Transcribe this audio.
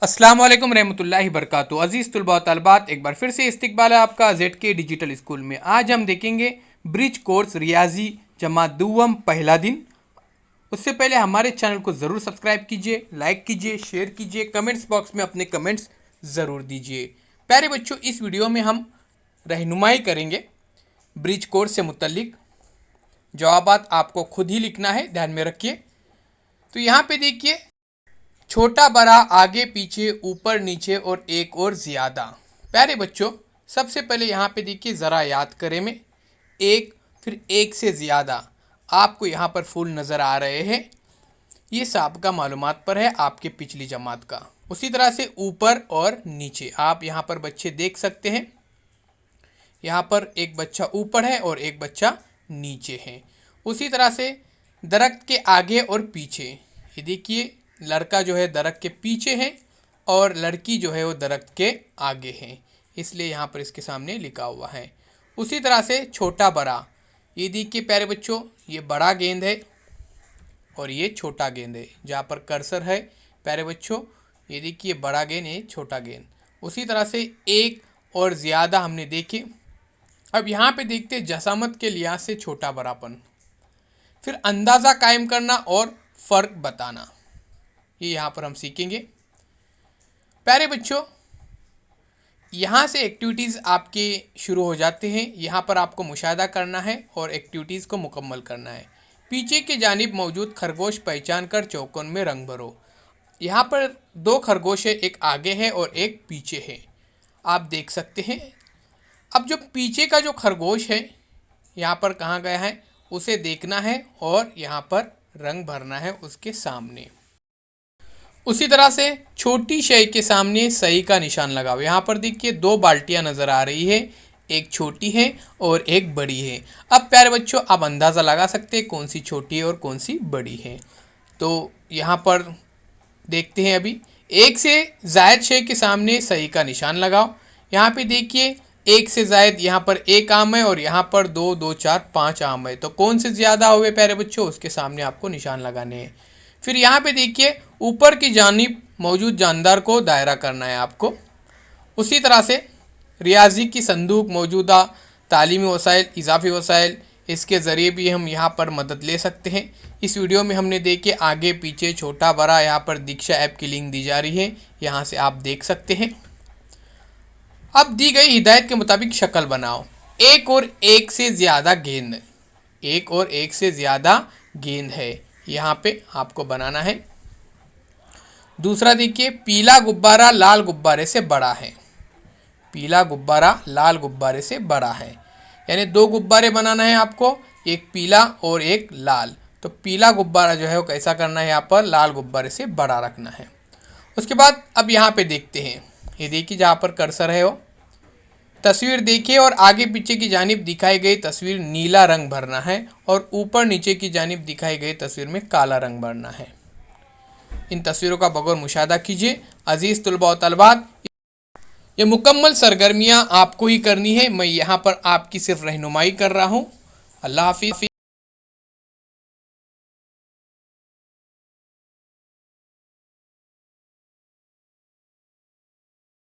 अस्सलाम वालेकुम रहमतुल्लाहि बरकातुहू। अजीज़ तुलबा व तलबात, एक बार फिर से इस्तकबाल है आपका ZK डिजिटल स्कूल में। आज हम देखेंगे ब्रिज कोर्स रियाजी जमात दुव्वम पहला दिन। उससे पहले हमारे चैनल को ज़रूर सब्सक्राइब कीजिए, लाइक कीजिए, शेयर कीजिए, कमेंट्स बॉक्स में अपने कमेंट्स ज़रूर दीजिए। प्यारे बच्चों, इस वीडियो में हम रहनुमाई करेंगे ब्रिज कोर्स से मुतल्लिक। जवाबात आपको खुद ही लिखना है, ध्यान में रखिए। तो यहाँ पे देखिए, छोटा बड़ा, आगे पीछे, ऊपर नीचे और एक और ज़्यादा। प्यारे बच्चों, सबसे पहले यहाँ पे देखिए, ज़रा याद करें में एक, फिर एक से ज़्यादा। आपको यहाँ पर फूल नज़र आ रहे हैं, ये साबिक़ा मालूमात पर है आपके पिछली जमात का। उसी तरह से ऊपर और नीचे आप यहाँ पर बच्चे देख सकते हैं। यहाँ पर एक बच्चा ऊपर है और एक बच्चा नीचे है। उसी तरह से दरख्त के आगे और पीछे, ये देखिए, लड़का जो है दरख्त के पीछे है और लड़की जो है वो दरख्त के आगे है, इसलिए यहाँ पर इसके सामने लिखा हुआ है। उसी तरह से छोटा बड़ा, ये देखिए प्यारे बच्चों, ये बड़ा गेंद है और ये छोटा गेंद है। जहाँ पर कर्सर है प्यारे बच्चों, ये देखिए बड़ा गेंद, ये छोटा गेंद। उसी तरह से एक और ज़्यादा हमने देखे। अब यहाँ पे देखते जसामत के लिहाज से छोटा बड़ापन, फिर अंदाज़ा कायम करना और फ़र्क बताना, ये यहाँ पर हम सीखेंगे। प्यारे बच्चों, यहाँ से एक्टिविटीज़ आपके शुरू हो जाते हैं। यहाँ पर आपको मुशाहिदा करना है और एक्टिविटीज़ को मुकम्मल करना है। पीछे की जानिब मौजूद खरगोश पहचान कर चौकोन में रंग भरो। यहाँ पर दो खरगोश है, एक आगे है और एक पीछे है, आप देख सकते हैं। अब जो पीछे का जो खरगोश है यहाँ पर कहाँ गया है, उसे देखना है और यहाँ पर रंग भरना है उसके सामने। उसी तरह से छोटी शय के सामने सही का निशान लगाओ। यहाँ पर देखिए दो बाल्टियाँ नज़र आ रही है, एक छोटी है और एक बड़ी है। अब प्यारे बच्चों, आप अंदाज़ा लगा सकते हैं कौन सी छोटी है और कौन सी बड़ी है। तो यहाँ पर देखते हैं, अभी एक से ज़ायद शय के सामने सही का निशान लगाओ। यहाँ पे देखिए, एक से ज़ायद यहाँ पर एक आम है और यहाँ पर दो, दो, चार, पाँच आम है। तो कौन से ज़्यादा हुए प्यारे बच्चों, उसके सामने आपको निशान लगाने हैं। फिर यहाँ पे देखिए, ऊपर की जानिब मौजूद जानदार को दायरा करना है आपको। उसी तरह से रियाजी की संदूक, मौजूदा तालीमी वसाइल, इजाफी वसाइल, इसके ज़रिए भी हम यहाँ पर मदद ले सकते हैं। इस वीडियो में हमने देखे आगे पीछे छोटा बड़ा, यहाँ पर दीक्षा ऐप की लिंक दी जा रही है, यहाँ से आप देख सकते हैं। अब दी गई हिदायत के मुताबिक शक्ल बनाओ। एक और एक से ज़्यादा गेंद, एक और एक से ज़्यादा गेंद है, यहाँ पे आपको बनाना है। दूसरा देखिए, पीला गुब्बारा लाल गुब्बारे से बड़ा है। पीला गुब्बारा लाल गुब्बारे से बड़ा है, यानी दो गुब्बारे बनाना है आपको, एक पीला और एक लाल। तो पीला गुब्बारा जो है वो कैसा करना है, यहाँ पर लाल गुब्बारे से बड़ा रखना है। उसके बाद अब यहाँ पे देखते हैं, ये देखिए जहाँ पर कर्सर है वो तस्वीर देखिए और आगे पीछे की जानिब दिखाई गई तस्वीर नीला रंग भरना है और ऊपर नीचे की जानिब दिखाई गई तस्वीर में काला रंग भरना है। इन तस्वीरों का बगौर मुशाहिदा कीजिए। अजीज़ तुलबा व तलबात, ये मुकम्मल सरगर्मियाँ आपको ही करनी है, मैं यहाँ पर आपकी सिर्फ रहनुमाई कर रहा हूँ। अल्लाह हाफिज़।